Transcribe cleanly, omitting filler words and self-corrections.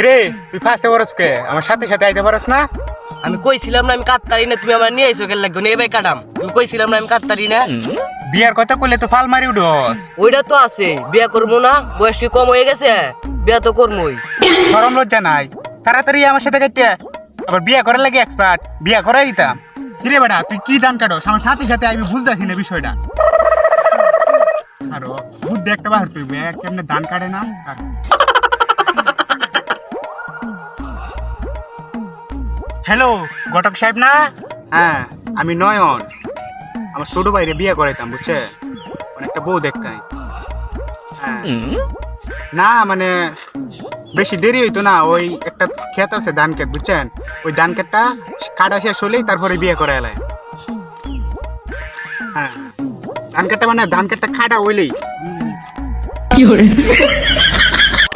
রে তুই ফার্স্টে বরস কে আমার সাথে সাথে আইতে পারস না? আমি কইছিলাম না আমি কাটতারি না, তুমি আমার নিয়ে আইছো কেন লাগবে না? এবার কাটাম, আমি কইছিলাম না আমি কাটতারি না। বিয়ার কথা কইলে তো ফাল মারি উঠস। ওইটা তো আছে, বিয়া করবো না? বয়স কি কম হয়ে গেছে? বিয়া তো করবোই। শরম লজ্জা নাই? তাড়াতাড়ি আমার সাথে কাটতে আবার বিয়া করার লাগে এক্সপার্ট, বিয়া করাই দিতাম। কিরে বেটা তুই কি দান কাটস আমার সাথে সাথে আমি বুঝতেছি না বিষয়টা। আরো বুদ্ধি একটা বাহার তুই কেমনে দান কাটে না। হ্যালো ঘটক সাহেব না? হ্যাঁ আমি নয়ন, আমার ছোট ভাইরে বিয়ে করাইতাম বুঝছে, অনেকটা বউ দেখতাম। হ্যাঁ না মানে বেশি দেরি হইতো না, ওই একটা ক্ষেত আছে ধান ক্ষেত বুঝছেন, ওই ধান ক্ষেতটা কাটা শেষ হলেই তারপরে বিয়ে করে এলায়। হ্যাঁ ধান ক্ষেতটা মানে ধান ক্ষেতটা খাটা হইলেই